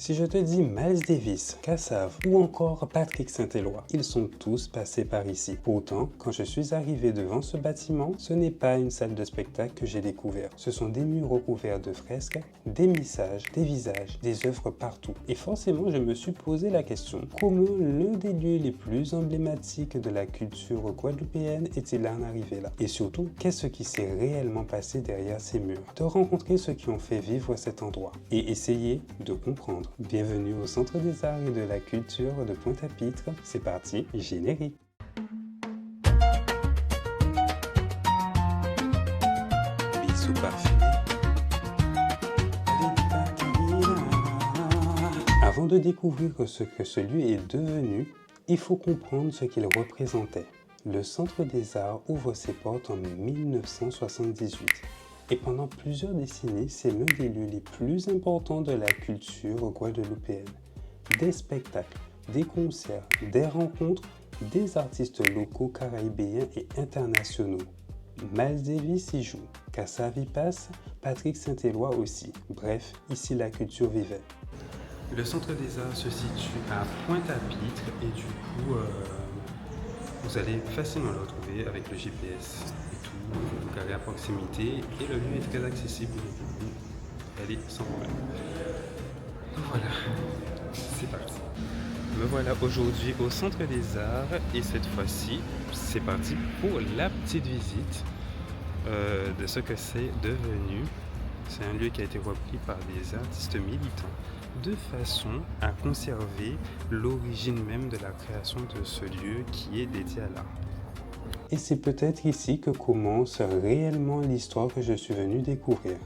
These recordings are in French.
Si je te dis Miles Davis, Kassav ou encore Patrick Saint-Éloi, ils sont tous passés par ici. Pourtant, quand je suis arrivé devant ce bâtiment, ce n'est pas une salle de spectacle que j'ai découvert. Ce sont des murs recouverts de fresques, des messages, des visages, des œuvres partout. Et forcément, je me suis posé la question, comment l'un des lieux les plus emblématiques de la culture guadeloupéenne est-il en arrivé là? Et surtout, qu'est-ce qui s'est réellement passé derrière ces murs? De rencontrer ceux qui ont fait vivre cet endroit et essayer de comprendre. Bienvenue au Centre des Arts et de la Culture de Pointe-à-Pitre. C'est parti, générique. Bisous parfumés. Avant de découvrir ce que ce lieu est devenu, il faut comprendre ce qu'il représentait. Le Centre des Arts ouvre ses portes en 1978. Et pendant plusieurs décennies, c'est l'un des lieux les plus importants de la culture guadeloupéenne. Des spectacles, des concerts, des rencontres, des artistes locaux caraïbéens et internationaux. Miles Davis y joue, Kassav y passe, Patrick Saint-Éloi aussi. Bref, ici la culture vivait. Le Centre des Arts se situe à Pointe-à-Pitre et du coup, vous allez facilement le retrouver avec le GPS et tout, vous garez à proximité et le lieu est très accessible, allez sans problème. Donc voilà, c'est parti. Me voilà aujourd'hui au Centre des Arts et cette fois-ci, c'est parti pour la petite visite de ce que c'est devenu. C'est un lieu qui a été repris par des artistes militants de façon à conserver l'origine même de la création de ce lieu qui est dédié à l'art. Et c'est peut-être ici que commence réellement l'histoire que je suis venu découvrir.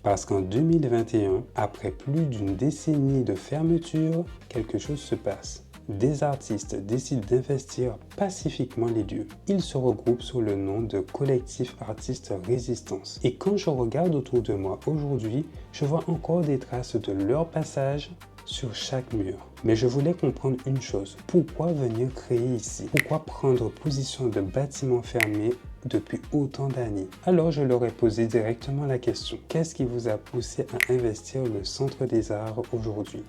Parce qu'en 2021, après plus d'une décennie de fermeture, quelque chose se passe. Des artistes décident d'investir pacifiquement les lieux. Ils se regroupent sous le nom de Collectif Artistes Résistance. Et quand je regarde autour de moi aujourd'hui, je vois encore des traces de leur passage sur chaque mur. Mais je voulais comprendre une chose. Pourquoi venir créer ici? Pourquoi prendre position de bâtiment fermé depuis autant d'années? Alors je leur ai posé directement la question. Qu'est-ce qui vous a poussé à investir le Centre des Arts aujourd'hui?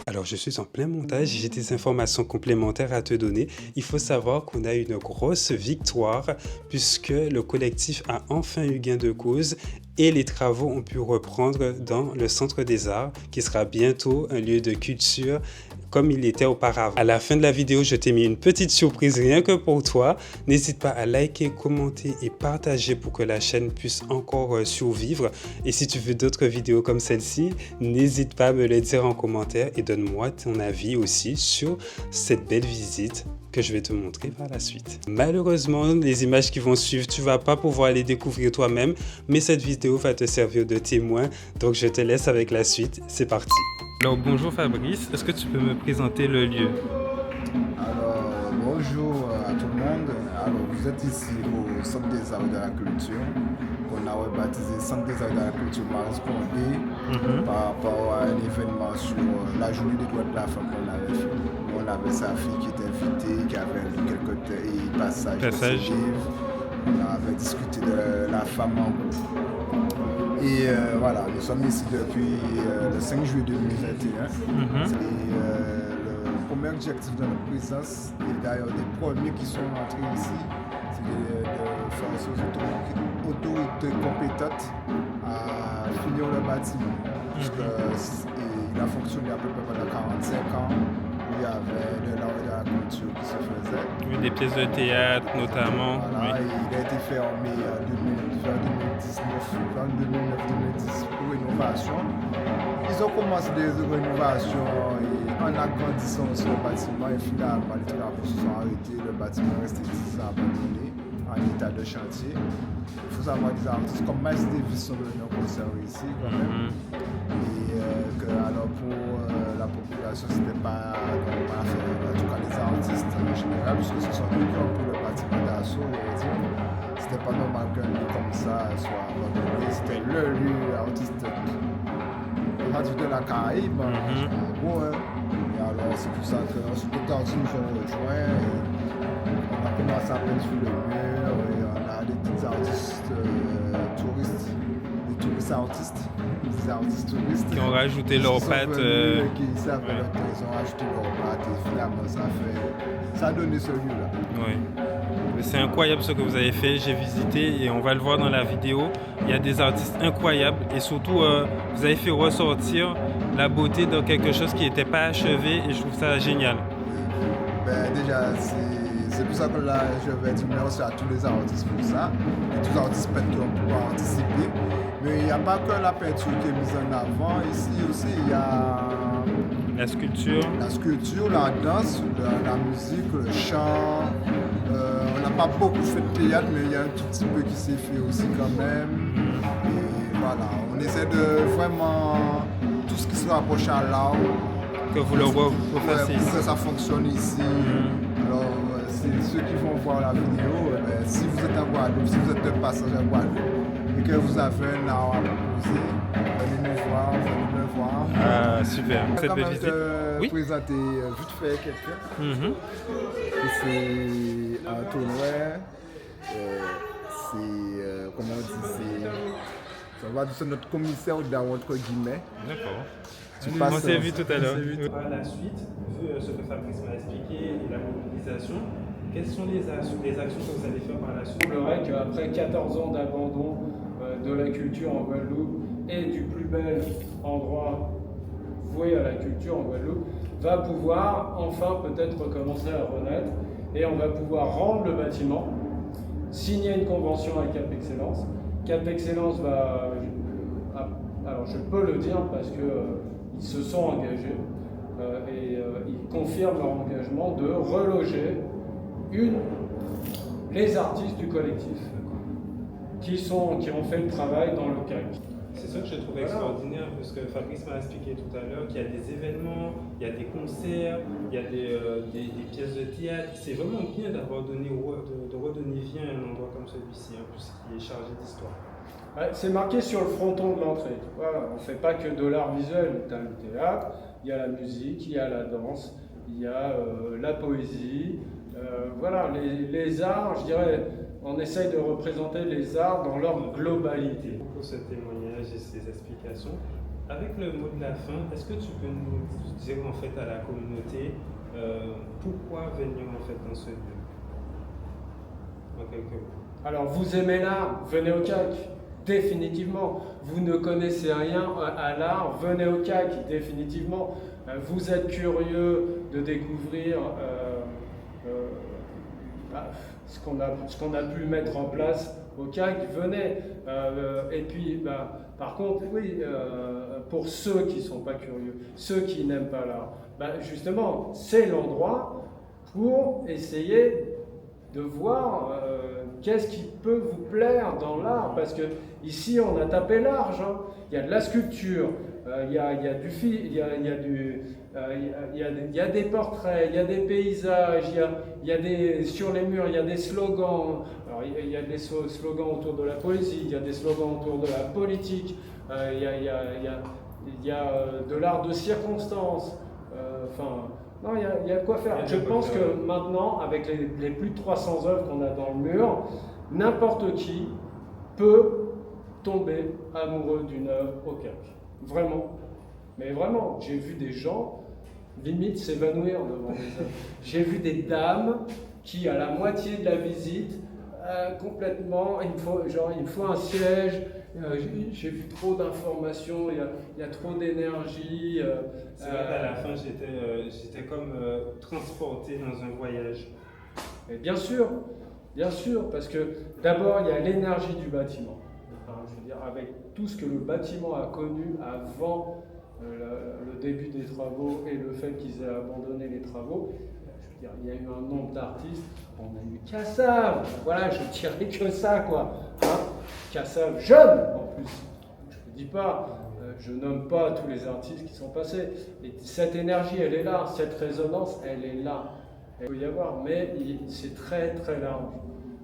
Alors, je suis en plein montage, j'ai des informations complémentaires à te donner. Il faut savoir qu'on a une grosse victoire puisque le collectif a enfin eu gain de cause et les travaux ont pu reprendre dans le Centre des Arts qui sera bientôt un lieu de culture comme il était auparavant. À la fin de la vidéo, je t'ai mis une petite surprise rien que pour toi. N'hésite pas à liker, commenter et partager pour que la chaîne puisse encore survivre. Et si tu veux d'autres vidéos comme celle-ci, n'hésite pas à me le dire en commentaire et donne-moi ton avis aussi sur cette belle visite que je vais te montrer par la suite. Malheureusement, les images qui vont suivre, tu vas pas pouvoir les découvrir toi-même, mais cette vidéo va te servir de témoin, donc je te laisse avec la suite. C'est parti. Alors bonjour Fabrice, est-ce que tu peux me présenter le lieu? Alors bonjour à tout le monde. Alors vous êtes ici au Centre des Arts et de la Culture, qu'on a rebaptisé Centre des Arts et de la Culture Maurice Condé par rapport à un événement sur la journée des droits de la femme qu'on avait fait. On avait sa fille qui était invitée, qui avait lu quelques passages de ses livres. On avait discuté de la femme en groupe. Et voilà, nous sommes ici depuis le 5 juillet 2021. C'est le premier objectif de notre présence, et d'ailleurs des premiers qui sont entrés ici, c'est de forcer aux autorités compétentes à finir le bâtiment. Puisqu'il a fonctionné à peu près pendant 45 ans. Il y avait de l'art et de la culture qui se faisait. Oui, des pièces de théâtre notamment. Voilà, oui. Il a été fermé en 2009-2010 pour rénovation. Ils ont commencé des rénovations et en agrandissant aussi le bâtiment et finalement les travaux se sont arrêtés. Le bâtiment est resté 10 ans abandonné en état de chantier. Il faut savoir que des artistes comme Miles Davis sont venus conserver ici quand même. Et alors pour la population, c'était pas normal, en tout cas les artistes en général, puisque ce sont eux qui ont pris le bâtiment d'assaut, c'était pas normal qu'un lieu comme ça soit abandonné. C'était le lieu artistique de la Caraïbe, et alors c'est pour ça que d'autres artistes nous ont rejoints et on a commencé à peindre sur le mur et on a des petits artistes touristes des artistes touristes. Qui ont rajouté leurs pattes. Qui savent ils ont rajouté leurs pattes et finalement ça a donné celui-là. Oui. C'est incroyable ce que vous avez fait, j'ai visité et on va le voir dans la vidéo. Il y a des artistes incroyables et surtout vous avez fait ressortir la beauté de quelque chose qui n'était pas achevé et je trouve ça génial. Ben, déjà, c'est pour ça que là, je vais dire merci à tous les artistes pour ça, et tous les artistes peintres qui ont pu participer. Mais il n'y a pas que la peinture qui est mise en avant, ici aussi il y a la sculpture, la danse, la musique, le chant. On n'a pas beaucoup fait de théâtre, mais il y a un tout petit peu qui s'est fait aussi quand même. Et voilà, on essaie de vraiment tout ce qui se rapproche à l'art. Que vous le refassiez pour que ça fonctionne ici. Alors, ceux qui vont voir la vidéo, si vous êtes en Guadeloupe, si vous êtes de passage à Guadeloupe et que vous avez un art à proposer, venez me voir. Ah, super. Cette belle visite. Oui. Présenter vite fait quelqu'un. C'est Antoine. Comment on dit, c'est notre commissaire entre guillemets. D'accord. On s'est vu tout à l'heure. Par la suite, vu ce que Fabrice m'a expliqué et la mobilisation, quelles sont les actions que vous allez faire par la suite? Il semblerait qu'après 14 ans d'abandon de la culture en Guadeloupe et du plus bel endroit voué à la culture en Guadeloupe, va pouvoir enfin peut-être recommencer à renaître et on va pouvoir rendre le bâtiment, signer une convention avec Cap Excellence. Cap Excellence va, alors je peux le dire parce que ils se sont engagés et ils confirment leur engagement de reloger les artistes du collectif qui ont fait le travail dans le CAC. C'est ça que j'ai trouvé extraordinaire, parce que Fabrice m'a expliqué tout à l'heure qu'il y a des événements, il y a des concerts, il y a des pièces de théâtre. C'est vraiment bien de redonner vie à un endroit comme celui-ci, en plus qui est chargé d'histoire. Ouais, c'est marqué sur le fronton de l'entrée. Voilà, on ne fait pas que de l'art visuel. Il y a le théâtre, il y a la musique, il y a la danse, il y a la poésie. Voilà, les arts, je dirais, on essaye de représenter les arts dans leur globalité. Pour ce témoignage et ces explications, avec le mot de la fin, est-ce que tu peux nous dire en fait à la communauté pourquoi venir en fait dans ce lieu? En quelques mots. Alors, vous aimez l'art, venez au CAC. Définitivement. Vous ne connaissez rien à l'art, venez au CAC, définitivement. Vous êtes curieux de découvrir ce qu'on a pu mettre en place au CAC, venez. Et puis, par contre, oui, pour ceux qui ne sont pas curieux, ceux qui n'aiment pas l'art, justement, c'est l'endroit pour essayer de voir qu'est-ce qui peut vous plaire dans l'art, parce que ici on a tapé large, hein. Il y a de la sculpture, il y a des portraits, il y a des paysages, sur les murs il y a des slogans. Alors, il y a des slogans autour de la poésie, il y a des slogans autour de la politique, il y a de l'art de circonstance, non, il y a de quoi faire. Je pense que maintenant, avec les plus de 300 œuvres qu'on a dans le mur, n'importe qui peut tomber amoureux d'une œuvre au CAC. Vraiment. Mais vraiment, j'ai vu des gens limite s'évanouir devant les œuvres. J'ai vu des dames qui, à la moitié de la visite, complètement, il me faut un siège. J'ai vu trop d'informations, il y a trop d'énergie. C'est vrai qu'à la fin, j'étais comme transporté dans un voyage. Mais bien sûr, parce que d'abord, il y a l'énergie du bâtiment. Je veux dire, avec tout ce que le bâtiment a connu avant le début des travaux et le fait qu'ils aient abandonné les travaux, je veux dire, il y a eu un nombre d'artistes. On a eu Cassave, voilà, je dirais que ça, quoi. Hein, Cassave, jeune en plus. Je ne dis pas, je nomme pas tous les artistes qui sont passés. Et cette énergie, elle est là, cette résonance, elle est là. Il peut y avoir, mais c'est très très large.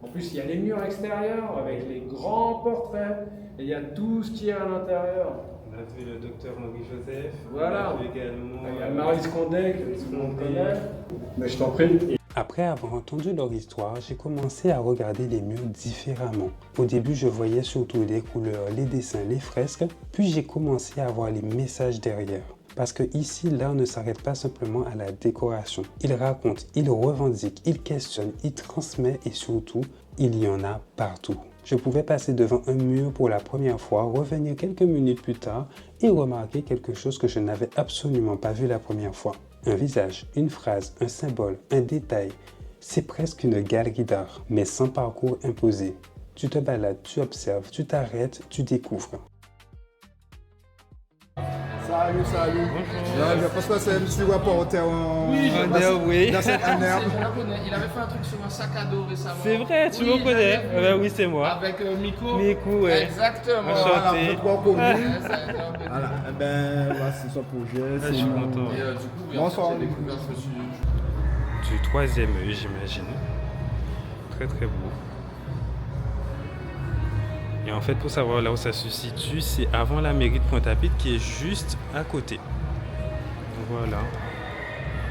En plus, il y a les murs extérieurs avec les grands portraits, et il y a tout ce qui est à l'intérieur. On a vu le docteur Henri-Joseph, voilà. On a vu également il y a Maryse Condé, que tout le monde connaît. Mais je t'en prie. Après avoir entendu leur histoire, j'ai commencé à regarder les murs différemment. Au début, je voyais surtout les couleurs, les dessins, les fresques, puis j'ai commencé à voir les messages derrière. Parce que ici, l'art ne s'arrête pas simplement à la décoration. Il raconte, il revendique, il questionne, il transmet et surtout, il y en a partout. Je pouvais passer devant un mur pour la première fois, revenir quelques minutes plus tard et remarquer quelque chose que je n'avais absolument pas vu la première fois. Un visage, une phrase, un symbole, un détail. C'est presque une galerie d'art, mais sans parcours imposé. Tu te balades, tu observes, tu t'arrêtes, tu découvres. Salut. Bonjour. Je pense que c'est un petit reporter Oui. dans cette année. Je le connais. Il avait fait un truc sur un sac à dos récemment. C'est vrai, tu Oui, me connais. j'avais vu. Oui, c'est moi. Avec Miko. Miko, ouais. Exactement. Enchanté. Voilà, trois connus. Ouais, ça a été un peu- Voilà, eh ben, voilà, c'est son projet. Je suis content. Et du coup, oui, Bonsoir. en fait, j'ai découvert ce studio. Du troisième œil, j'imagine. Très très beau. Et en fait, pour savoir là où ça se situe, c'est avant la mairie de Pointe-à-Pitre qui est juste à côté. Voilà.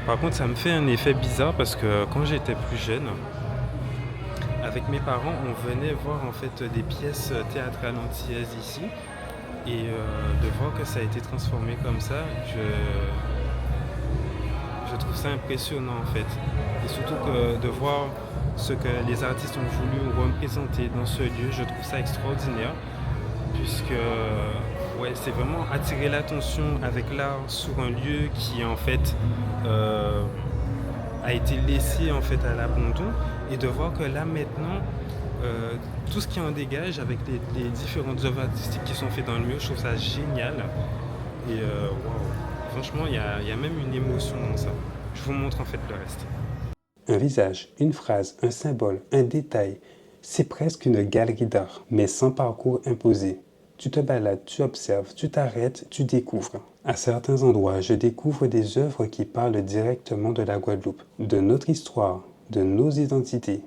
Par contre, ça me fait un effet bizarre parce que quand j'étais plus jeune, avec mes parents, on venait voir en fait des pièces théâtrales antillaises ici. Et de voir que ça a été transformé comme ça, je trouve ça impressionnant en fait. Et surtout que de voir ce que les artistes ont voulu représenter dans ce lieu, je trouve ça extraordinaire. Puisque c'est vraiment attirer l'attention avec l'art sur un lieu qui en fait a été laissé en fait à l'abandon. Et de voir que là maintenant, tout ce qui en dégage avec les différentes œuvres artistiques qui sont faites dans le mur, je trouve ça génial. Et franchement, il y a même une émotion dans ça. Je vous montre en fait le reste. Un visage, une phrase, un symbole, un détail. C'est presque une galerie d'art, mais sans parcours imposé. Tu te balades, tu observes, tu t'arrêtes, tu découvres. À certains endroits, je découvre des œuvres qui parlent directement de la Guadeloupe, de notre histoire, de nos identités,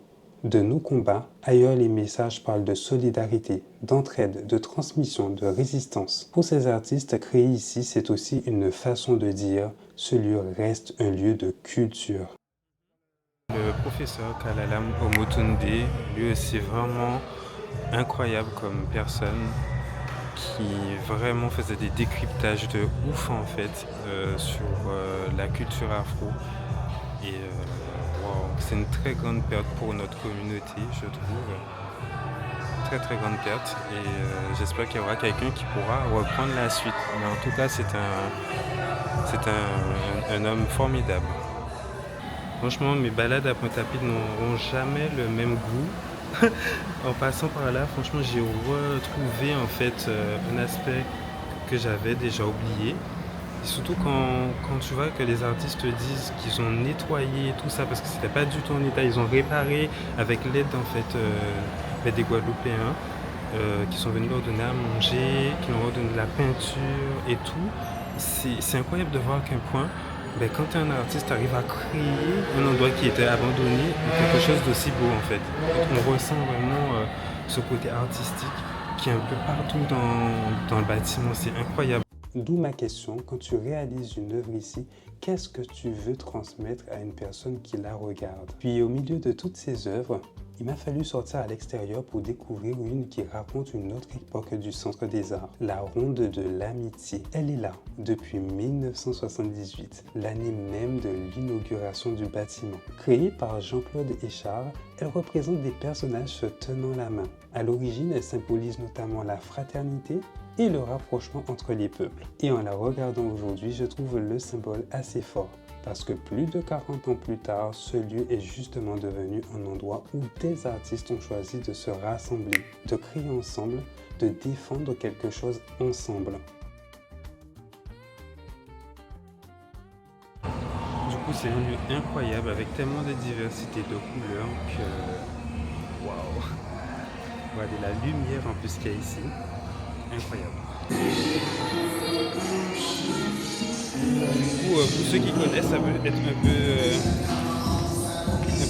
de nos combats. Ailleurs, les messages parlent de solidarité, d'entraide, de transmission, de résistance. Pour ces artistes, créer ici, c'est aussi une façon de dire « ce lieu reste un lieu de culture ». Le professeur Kalalam Omotunde, lui aussi vraiment incroyable comme personne qui vraiment faisait des décryptages de ouf en fait sur la culture afro. Et c'est une très grande perte pour notre communauté, je trouve. Très très grande perte. Et j'espère qu'il y aura quelqu'un qui pourra reprendre la suite. Mais en tout cas, c'est un homme formidable. Franchement, mes balades à Pointe-à-Pitre n'auront jamais le même goût. En passant par là, franchement, j'ai retrouvé en fait un aspect que j'avais déjà oublié. Et surtout quand tu vois que les artistes disent qu'ils ont nettoyé tout ça, parce que c'était pas du tout en état, ils ont réparé avec l'aide en fait des Guadeloupéens qui sont venus leur donner à manger, qui leur ont donné de la peinture et tout. C'est incroyable de voir à quel point quand tu es un artiste, tu arrives à créer un endroit qui était abandonné, quelque chose d'aussi beau en fait. On ressent vraiment ce côté artistique qui est un peu partout dans le bâtiment, c'est incroyable. D'où ma question, quand tu réalises une œuvre ici, qu'est-ce que tu veux transmettre à une personne qui la regarde? Puis au milieu de toutes ces œuvres, il m'a fallu sortir à l'extérieur pour découvrir une qui raconte une autre époque du Centre des Arts, la Ronde de l'Amitié. Elle est là depuis 1978, l'année même de l'inauguration du bâtiment. Créée par Jean-Claude Échard, elle représente des personnages se tenant la main. À l'origine, elle symbolise notamment la fraternité et le rapprochement entre les peuples. Et en la regardant aujourd'hui, je trouve le symbole assez fort. Parce que plus de 40 ans plus tard, ce lieu est justement devenu un endroit où des artistes ont choisi de se rassembler, de créer ensemble, de défendre quelque chose ensemble. Du coup, c'est un lieu incroyable avec tellement de diversité de couleurs que waouh! Regardez la lumière en plus qu'il y a ici, incroyable. Du coup, pour ceux qui connaissent, ça peut être un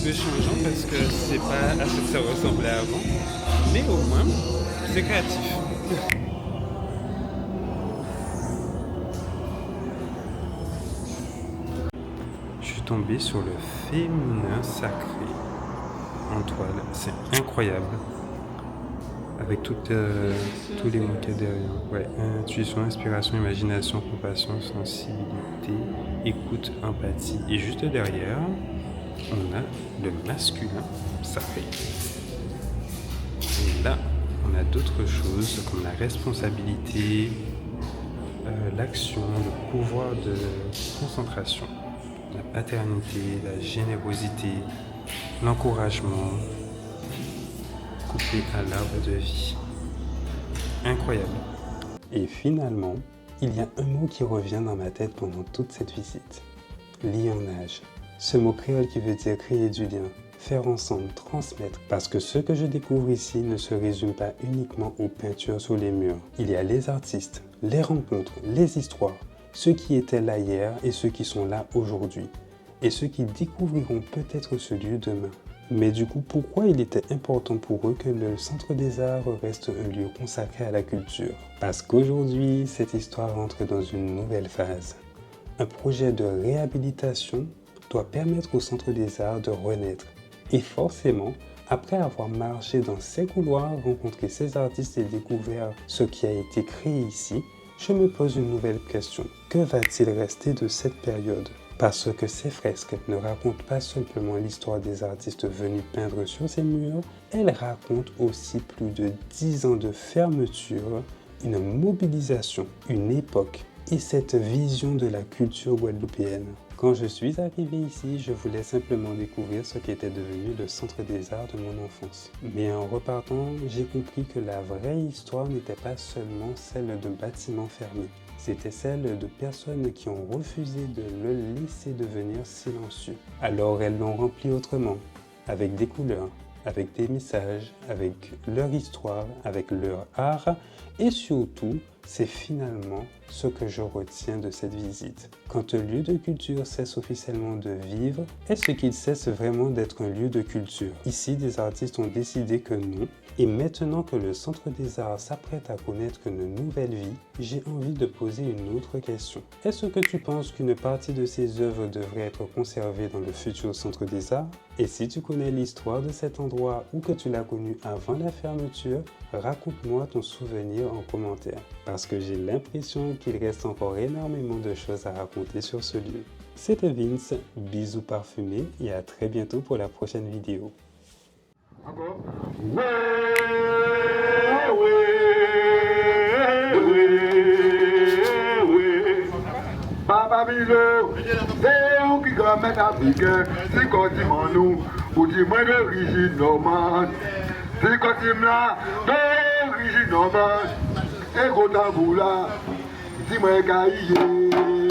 peu changeant parce que c'est pas à ce que ça ressemblait avant, mais au moins, c'est créatif. Je suis tombé sur le féminin sacré en toile. C'est incroyable. Avec tous les mots qu'il y a derrière. Ouais, intuition, inspiration, imagination, compassion, sensibilité, écoute, empathie. Et juste derrière, on a le masculin sacré. Et là, on a d'autres choses comme la responsabilité, l'action, le pouvoir de concentration, la paternité, la générosité, l'encouragement, coupé à l'arbre de vie. Incroyable. Et finalement, il y a un mot qui revient dans ma tête pendant toute cette visite. Lionnage. Ce mot créole qui veut dire créer du lien, faire ensemble, transmettre. Parce que ce que je découvre ici ne se résume pas uniquement aux peintures sur les murs. Il y a les artistes, les rencontres, les histoires, ceux qui étaient là hier et ceux qui sont là aujourd'hui. Et ceux qui découvriront peut-être ce lieu demain. Mais du coup, pourquoi il était important pour eux que le Centre des Arts reste un lieu consacré à la culture? Parce qu'aujourd'hui, cette histoire entre dans une nouvelle phase. Un projet de réhabilitation doit permettre au Centre des Arts de renaître. Et forcément, après avoir marché dans ces couloirs, rencontré ces artistes et découvert ce qui a été créé ici, je me pose une nouvelle question. Que va-t-il rester de cette période? Parce que ces fresques ne racontent pas simplement l'histoire des artistes venus peindre sur ces murs, elles racontent aussi plus de 10 ans de fermeture, une mobilisation, une époque et cette vision de la culture guadeloupéenne. Quand je suis arrivé ici, je voulais simplement découvrir ce qu'était devenu le Centre des Arts de mon enfance. Mais en repartant, j'ai compris que la vraie histoire n'était pas seulement celle d'un bâtiment fermé. C'était celle de personnes qui ont refusé de le laisser devenir silencieux. Alors elles l'ont rempli autrement, avec des couleurs, avec des messages, avec leur histoire, avec leur art et surtout, c'est finalement ce que je retiens de cette visite. Quand un lieu de culture cesse officiellement de vivre, est-ce qu'il cesse vraiment d'être un lieu de culture? Ici, des artistes ont décidé que non. Et maintenant que le Centre des Arts s'apprête à connaître une nouvelle vie, j'ai envie de poser une autre question. Est-ce que tu penses qu'une partie de ces œuvres devrait être conservée dans le futur Centre des Arts? Et si tu connais l'histoire de cet endroit ou que tu l'as connu avant la fermeture, raconte-moi ton souvenir en commentaire. Parce que j'ai l'impression qu'il reste encore énormément de choses à raconter sur ce lieu. C'était Vince, bisous parfumés et à très bientôt pour la prochaine vidéo. Encore. Papa Milo, c'est où qui va mettre africain, c'est quand il m'en nous, ou dis-moi d'origine normande, c'est quand il m'a d'origine normande, et quand t'as voulu, dis-moi gaillé.